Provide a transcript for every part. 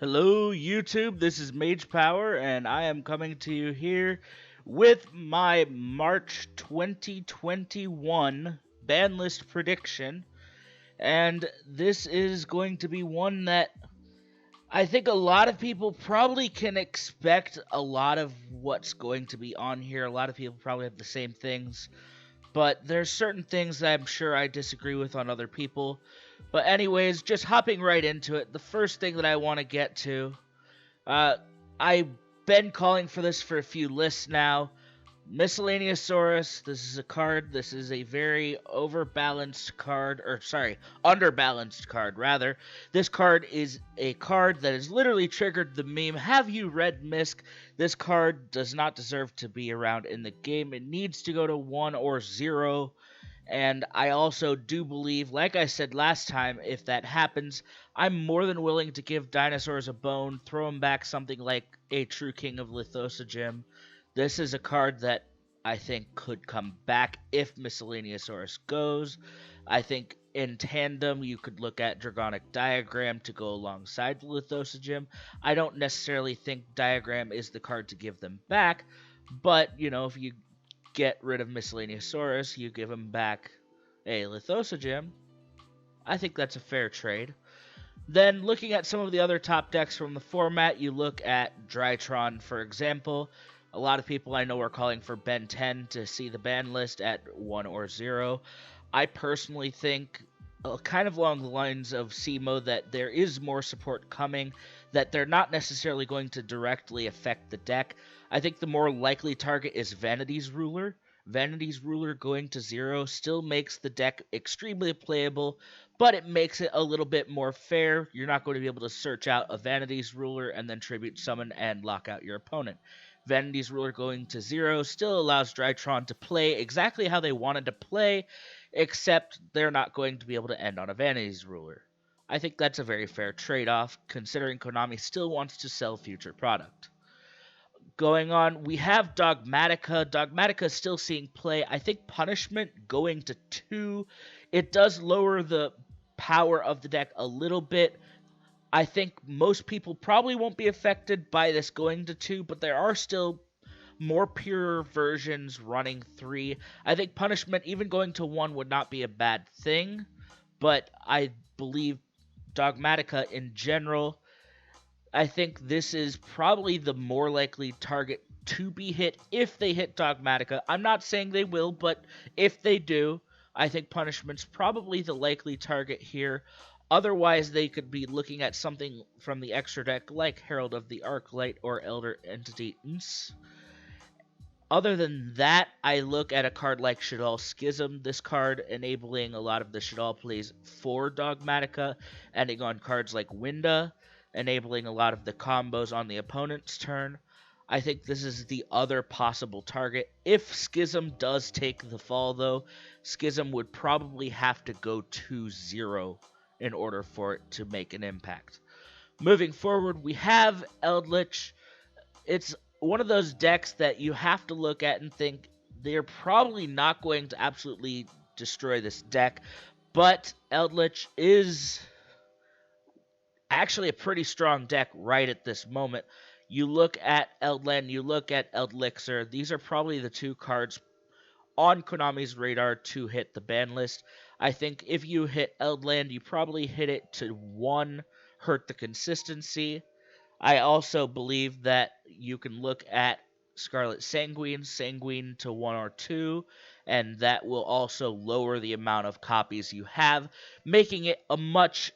Hello, YouTube. This is Mage Power, and I am coming to you here with my March 2021 ban list prediction. And this is going to be one that I think a lot of people probably can expect a lot of what's going to be on here. A lot of people probably have the same things, but there's certain things that I'm sure I disagree with on other people. But anyways, just hopping right into it, the first thing that I want to get to, uh, I've been calling for this for a few lists now. Miscellaneousaurus, this is a card. This is a very overbalanced card, or sorry, underbalanced card, rather. This card is a card that has literally triggered the meme, "Have you read Misk?" This card does not deserve to be around in the game. It needs to go to 1 or 0. And I also do believe, like I said last time, if that happens, I'm more than willing to give dinosaurs a bone, throw them back something like a True King of Lithosogem. This is a card that I think could come back if Miscellaneousaurus goes. I think in tandem you could look at Dragonic Diagram to go alongside the Lithosogem. I don't necessarily think Diagram is the card to give them back, but if you get rid of Miscellaneousaurus, you give him back a Lithosogem. I think that's a fair trade. Then, looking at some of the other top decks from the format, you look at Drytron, for example. A lot of people I know are calling for Ben 10 to see the ban list at 1 or 0. I personally think, kind of along the lines of SEMO, that there is more support coming, that they're not necessarily going to directly affect the deck. I think the more likely target is Vanity's Ruler. Vanity's Ruler going to 0 still makes the deck extremely playable, but it makes it a little bit more fair. You're not going to be able to search out a Vanity's Ruler and then Tribute Summon and lock out your opponent. Vanity's Ruler going to 0 still allows Drytron to play exactly how they wanted to play, except they're not going to be able to end on a Vanity's Ruler. I think that's a very fair trade-off, considering Konami still wants to sell future product. Going on, we have Dogmatica. Dogmatica is still seeing play. I think Punishment going to 2, it does lower the power of the deck a little bit. I think most people probably won't be affected by this going to 2, but there are still more pure versions running 3. I think Punishment, even going to 1, would not be a bad thing, but I believe Dogmatica in general, I think this is probably the more likely target to be hit if they hit Dogmatica. I'm not saying they will, but if they do, I think Punishment's probably the likely target here. Otherwise, they could be looking at something from the extra deck like Herald of the Arclight or Elder Entity Ns. Other than that, I look at a card like Shaddoll Schism. This card enabling a lot of the Shaddoll plays for Dogmatica, ending on cards like Winda, enabling a lot of the combos on the opponent's turn. I think this is the other possible target. If Schism does take the fall, though, Schism would probably have to go 2-0 in order for it to make an impact. Moving forward, we have Eldritch. It's one of those decks that you have to look at and think they're probably not going to absolutely destroy this deck, but Eldritch is actually a pretty strong deck right at this moment. You look at Eldland, you look at Eldlixir, these are probably the two cards on Konami's radar to hit the ban list. I think if you hit Eldland, you probably hit it to 1, hurt the consistency. I also believe that you can look at Scarlet Sanguine to 1 or 2, and that will also lower the amount of copies you have, making it a much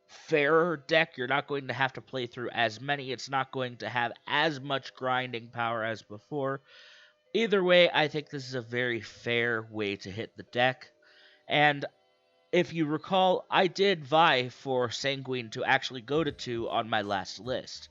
fairer deck. You're not going to have to play through as many. It's not going to have as much grinding power as before. Either way, I think this is a very fair way to hit the deck. And if you recall, I did vie for Sanguine to actually go to 2 on my last list.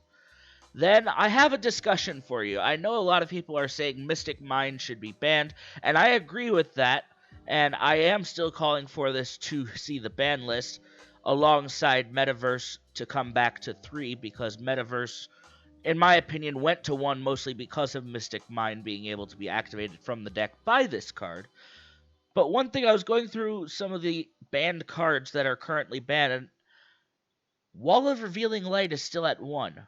Then I have a discussion for you. I know a lot of people are saying Mystic Mine should be banned, and I agree with that, and I am still calling for this to see the ban list alongside Metaverse to come back to 3, because Metaverse, in my opinion, went to 1 mostly because of Mystic Mine being able to be activated from the deck by this card. But one thing, I was going through some of the banned cards that are currently banned, and Wall of Revealing Light is still at 1.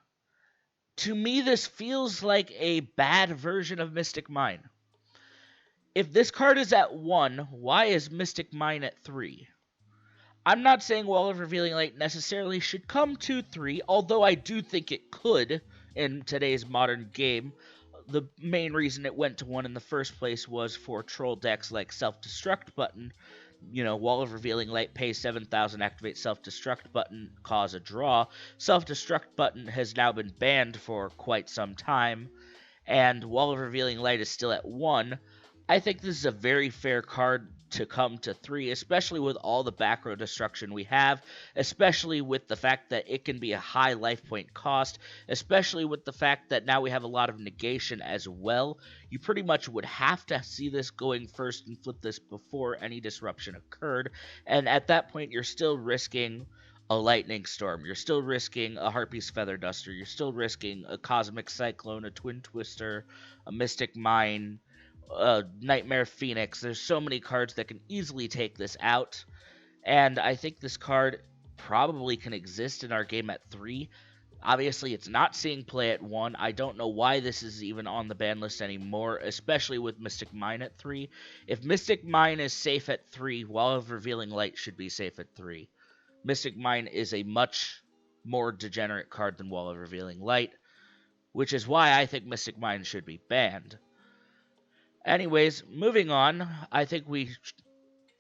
To me, this feels like a bad version of Mystic Mine. If this card is at 1, why is Mystic Mine at 3? I'm not saying Wall of Revealing Light necessarily should come to 3, although I do think it could in today's modern game. The main reason it went to 1 in the first place was for troll decks like Self-Destruct Button. Wall of Revealing Light, pay 7,000, activate Self-Destruct Button, cause a draw. Self-Destruct Button has now been banned for quite some time, and Wall of Revealing Light is still at 1. I think this is a very fair card to come to 3, especially with all the back row destruction we have, especially with the fact that it can be a high life point cost, especially with the fact that now we have a lot of negation as well. You pretty much would have to see this going first and flip this before any disruption occurred, and at that point you're still risking a lightning storm, you're still risking a Harpy's Feather Duster, you're still risking a Cosmic Cyclone, a Twin Twister, a Mystic Mine, Nightmare Phoenix. There's so many cards that can easily take this out, and I think this card probably can exist in our game at 3. Obviously, it's not seeing play at 1. I don't know why this is even on the ban list anymore, especially with Mystic Mine at 3. If Mystic Mine is safe at 3, Wall of Revealing Light should be safe at 3. Mystic Mine is a much more degenerate card than Wall of Revealing Light, which is why I think Mystic Mine should be banned. Anyways, moving on, I think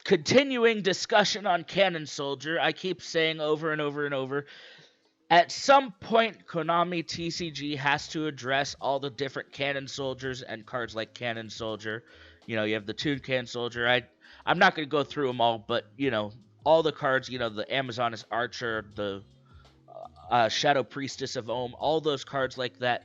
continuing discussion on Cannon Soldier, I keep saying over and over and over, at some point, Konami TCG has to address all the different Cannon Soldiers and cards like Cannon Soldier. You have the Toon Cannon Soldier. I'm not going to go through them all, but, all the cards, the Amazoness Archer, the Shadow Priestess of Ohm, all those cards like that,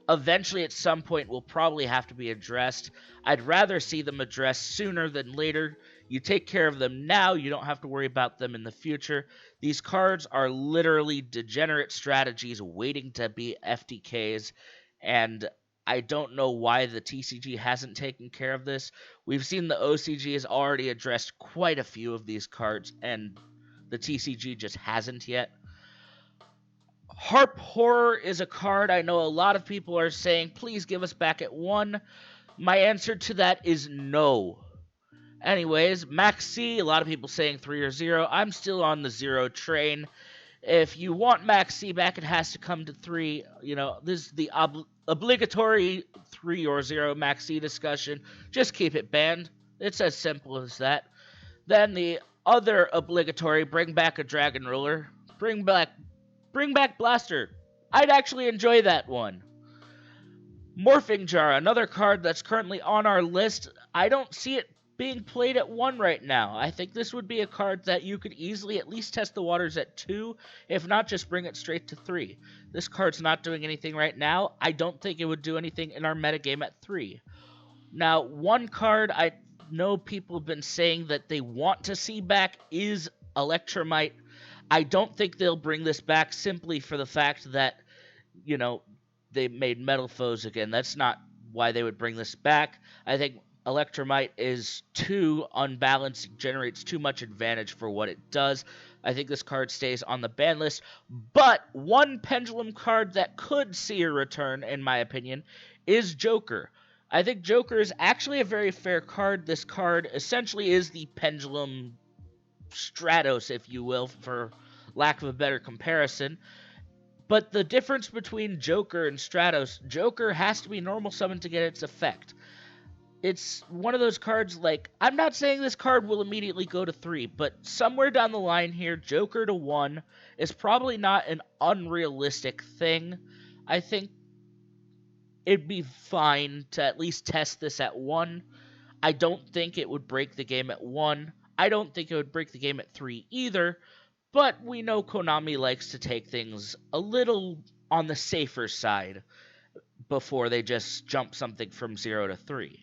eventually at some point will probably have to be addressed. I'd rather see them addressed sooner than later. You take care of them now, you don't have to worry about them in the future. These cards are literally degenerate strategies waiting to be FTKs, and I don't know why the TCG hasn't taken care of this. We've seen the OCG has already addressed quite a few of these cards, and the TCG just hasn't yet. Harp Horror is a card I know a lot of people are saying, please give us back at 1. My answer to that is no. Anyways, Max C, a lot of people saying 3 or 0. I'm still on the 0 train. If you want Max C back, it has to come to 3. This is the obligatory 3 or 0 Max C discussion. Just keep it banned. It's as simple as that. Then the other obligatory, bring back a Dragon Ruler. Bring back Blaster. I'd actually enjoy that one. Morphing Jar, another card that's currently on our list. I don't see it being played at 1 right now. I think this would be a card that you could easily at least test the waters at 2, if not just bring it straight to 3. This card's not doing anything right now. I don't think it would do anything in our metagame at 3. Now, one card I know people have been saying that they want to see back is Electromite. I don't think they'll bring this back simply for the fact that, they made Metal Foes again. That's not why they would bring this back. I think Electromite is too unbalanced, generates too much advantage for what it does. I think this card stays on the ban list. But one Pendulum card that could see a return, in my opinion, is Joker. I think Joker is actually a very fair card. This card essentially is the Pendulum Stratos, if you will, for lack of a better comparison. But the difference between Joker and Stratos, Joker has to be normal summoned to get its effect. It's one of those cards like, I'm not saying this card will immediately go to 3, but somewhere down the line here, Joker to 1 is probably not an unrealistic thing. I think it'd be fine to at least test this at 1. I don't think it would break the game at 1. I don't think it would break the game at 3 either, but we know Konami likes to take things a little on the safer side before they just jump something from 0 to 3.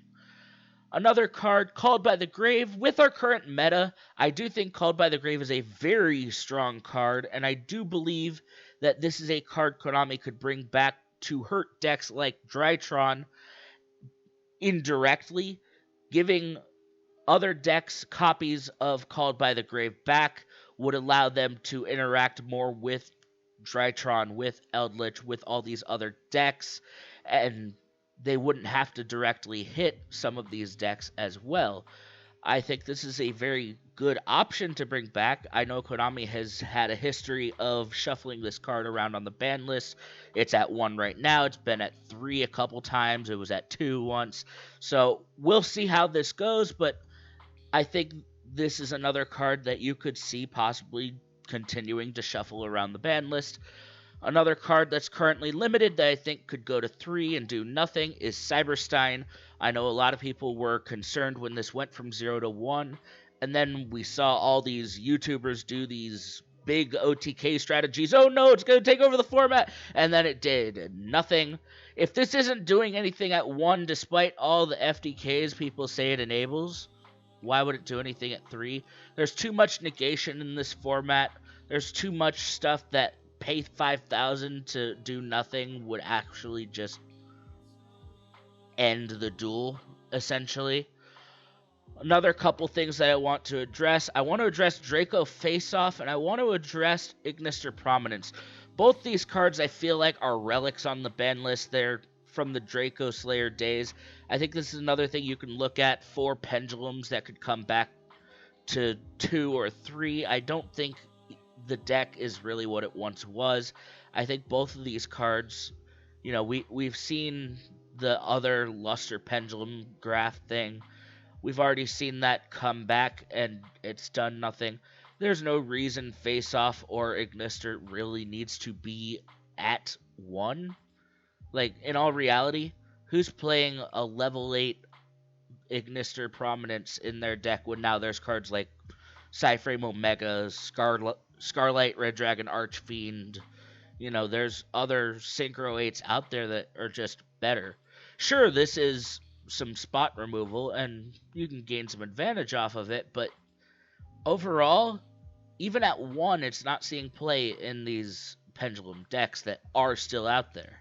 Another card, Called by the Grave. With our current meta, I do think Called by the Grave is a very strong card, and I do believe that this is a card Konami could bring back to hurt decks like Drytron indirectly, giving other decks copies of Called by the Grave back would allow them to interact more with Drytron, with Eldritch, with all these other decks, and they wouldn't have to directly hit some of these decks as well. I think this is a very good option to bring back. I know Konami has had a history of shuffling this card around on the ban list. It's at 1 right now. It's been at 3 a couple times. It was at 2 once. So we'll see how this goes, but I think this is another card that you could see possibly continuing to shuffle around the ban list. Another card that's currently limited that I think could go to 3 and do nothing is Cyberstein. I know a lot of people were concerned when this went from 0 to 1, and then we saw all these YouTubers do these big OTK strategies. Oh no, it's going to take over the format, and then it did nothing. If this isn't doing anything at 1 despite all the FDKs people say it enables, why would it do anything at 3? There's too much negation in this format. There's too much stuff that pay 5,000 to do nothing would actually just end the duel, essentially. Another couple things that I want to address. I want to address Draco Face-Off, and I want to address Ignister Prominence. Both these cards I feel like are relics on the ban list. They're from the Draco Slayer days. I think this is another thing you can look at for pendulums that could come back to 2 or 3. I don't think the deck is really what it once was. I think both of these cards, we've seen the other Luster Pendulum graph thing. We've already seen that come back, and it's done nothing. There's no reason Face-Off or Ignister really needs to be at 1. Like, in all reality, who's playing a level 8 Ignister Prominence in their deck when now there's cards like Psyframe Omega, Scarlight Red Dragon Archfiend. There's other Synchro 8s out there that are just better. Sure, this is some spot removal, and you can gain some advantage off of it, but overall, even at 1, it's not seeing play in these Pendulum decks that are still out there.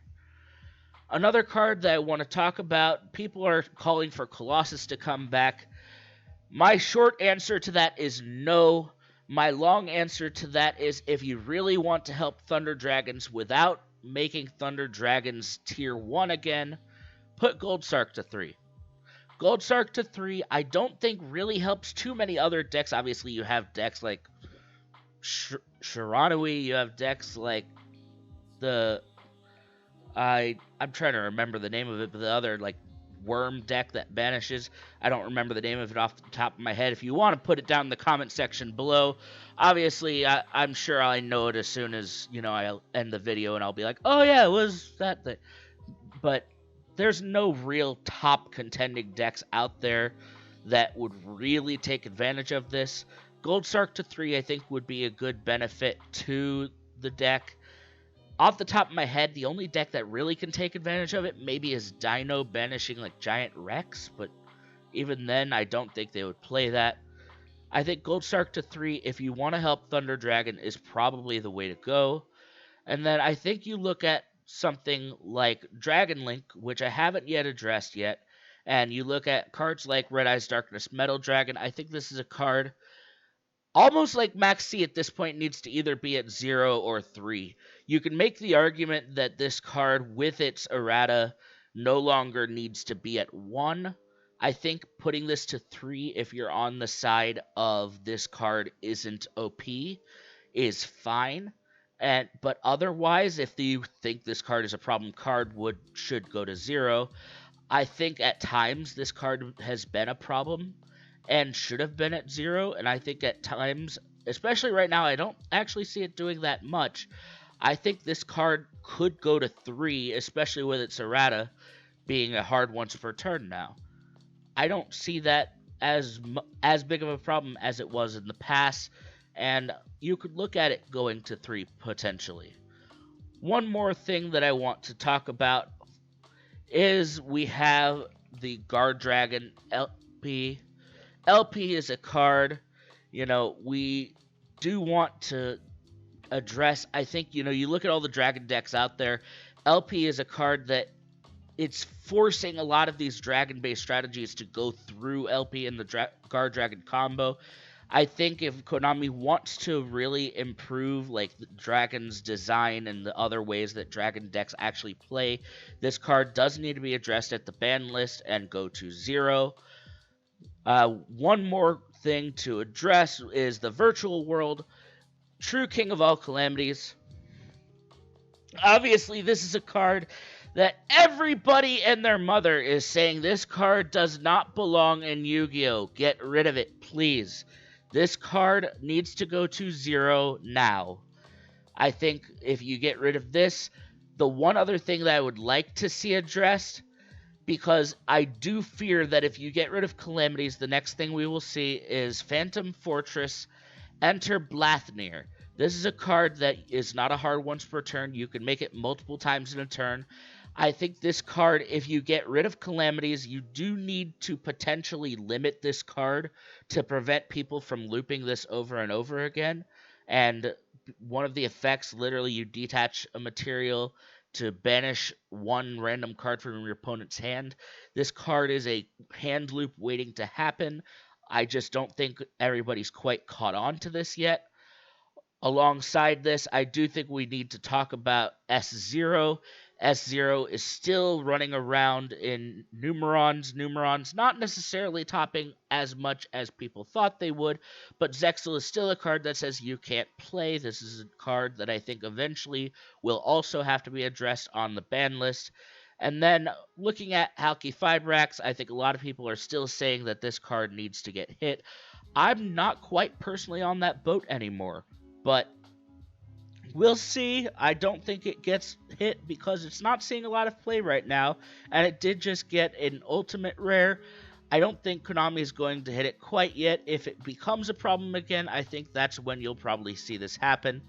Another card that I want to talk about, people are calling for Colossus to come back. My short answer to that is no. My long answer to that is if you really want to help Thunder Dragons without making Thunder Dragons tier 1 again, put Goldsark to 3. Goldsark to 3 I don't think really helps too many other decks. Obviously you have decks like Shiranui, you have decks like I'm trying to remember the name of it, but the other like worm deck that banishes. I don't remember the name of it off the top of my head. If you want to put it down in the comment section below. Obviously, I'm sure I know it as soon as, I'll end the video and I'll be like, oh yeah, it was that thing. But there's no real top contending decks out there that would really take advantage of this. Goldsark to 3 I think would be a good benefit to the deck. Off the top of my head, the only deck that really can take advantage of it maybe is Dino banishing like Giant Rex, but even then I don't think they would play that. I think Goldsark to 3, if you want to help Thunder Dragon, is probably the way to go. And then I think you look at something like Dragon Link, which I haven't yet addressed yet, and you look at cards like Red Eyes Darkness Metal Dragon. I think this is a card almost like Max C at this point needs to either be at 0 or 3. You can make the argument that this card with its errata no longer needs to be at 1. I think putting this to 3 if you're on the side of this card isn't OP is fine. But otherwise, if you think this card is a problem card, should go to 0. I think at times this card has been a problem and should have been at 0, and I think at times, especially right now, I don't actually see it doing that much. I think this card could go to 3, especially with its errata being a hard once per turn now. I don't see that as big of a problem as it was in the past, and you could look at it going to 3 potentially. One more thing that I want to talk about is we have the Guard Dragon LP. LP is a card, we do want to address. I think, you look at all the dragon decks out there, LP is a card that it's forcing a lot of these dragon-based strategies to go through LP in the Guard Dragon combo. I think if Konami wants to really improve like the Dragon's design and the other ways that Dragon decks actually play, this card does need to be addressed at the ban list and go to 0. One more thing to address is the virtual world. True King of all calamities. Obviously, this is a card that everybody and their mother is saying this card does not belong in Yu-Gi-Oh! Get rid of it, please. This card needs to go to 0 now. I think if you get rid of this, the one other thing that I would like to see addressed, because I do fear that if you get rid of Calamities, the next thing we will see is Phantom Fortress enter Blathnir. This is a card that is not a hard once per turn. You can make it multiple times in a turn. I think this card, if you get rid of Calamities, you do need to potentially limit this card to prevent people from looping this over and over again. And one of the effects, literally, you detach a material to banish one random card from your opponent's hand. This card is a hand loop waiting to happen. I just don't think everybody's quite caught on to this yet. Alongside this, I do think we need to talk about S0. S0 is still running around in Numerons. Numerons not necessarily topping as much as people thought they would, but Zexal is still a card that says you can't play. This is a card that I think eventually will also have to be addressed on the ban list. And then looking at Halki Fibrax, I think a lot of people are still saying that this card needs to get hit. I'm not quite personally on that boat anymore, but we'll see. I don't think it gets hit because it's not seeing a lot of play right now, and it did just get an ultimate rare. I don't think Konami is going to hit it quite yet. If it becomes a problem again, I think that's when you'll probably see this happen.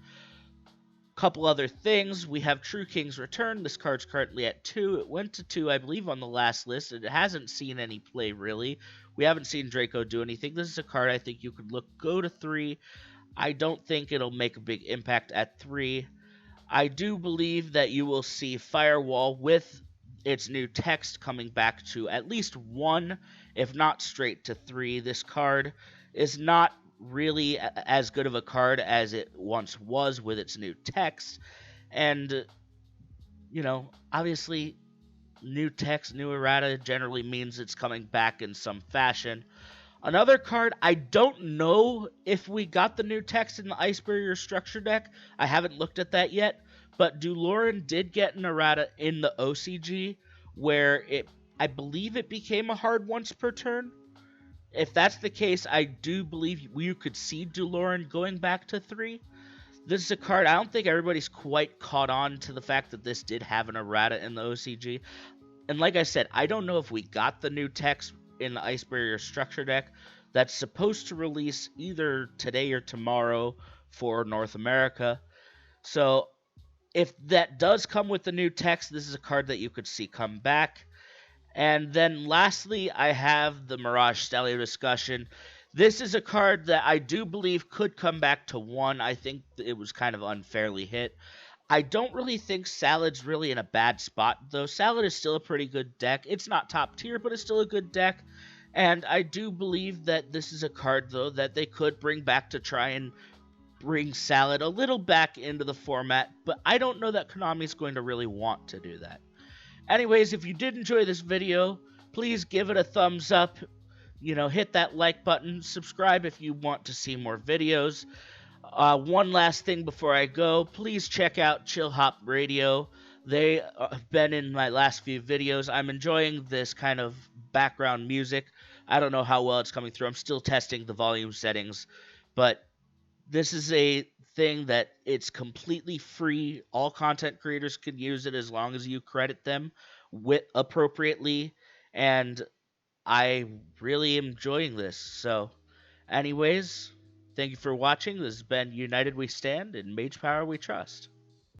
Couple other things. We have True King's Return. This card's currently at 2. It went to 2, I believe, on the last list. It hasn't seen any play, really. We haven't seen Draco do anything. This is a card I think you could go to 3. I don't think it'll make a big impact at 3. I do believe that you will see Firewall with its new text coming back to at least 1, if not straight to 3. This card is not really as good of a card as it once was with its new text. And, obviously, new text, new errata generally means it's coming back in some fashion. Another card, I don't know if we got the new text in the Ice Barrier structure deck. I haven't looked at that yet. But Duloran did get an errata in the OCG where I believe it became a hard once per turn. If that's the case, I do believe you could see Duloran going back to 3. This is a card, I don't think everybody's quite caught on to the fact that this did have an errata in the OCG. And like I said, I don't know if we got the new text in the Ice Barrier structure deck that's supposed to release either today or tomorrow for North America. So if that does come with the new text, this is a card that you could see come back. And then lastly, I have the Mirage Stallion discussion. This is a card that I do believe could come back to 1. I think it was kind of unfairly hit. I don't really think Salad's really in a bad spot, though. Salad is still a pretty good deck. It's not top tier, but it's still a good deck. And I do believe that this is a card, though, that they could bring back to try and bring Salad a little back into the format. But I don't know that Konami's going to really want to do that. Anyways, if you did enjoy this video, please give it a thumbs up. Hit that like button. Subscribe if you want to see more videos. One last thing before I go, please check out Chill Hop Radio. They have been in my last few videos. I'm enjoying this kind of background music. I don't know how well it's coming through. I'm still testing the volume settings, but this is a thing that it's completely free. All content creators can use it as long as you credit them appropriately, and I really am enjoying this. So, anyways, thank you for watching. This has been United We Stand, and Mage Power We Trust.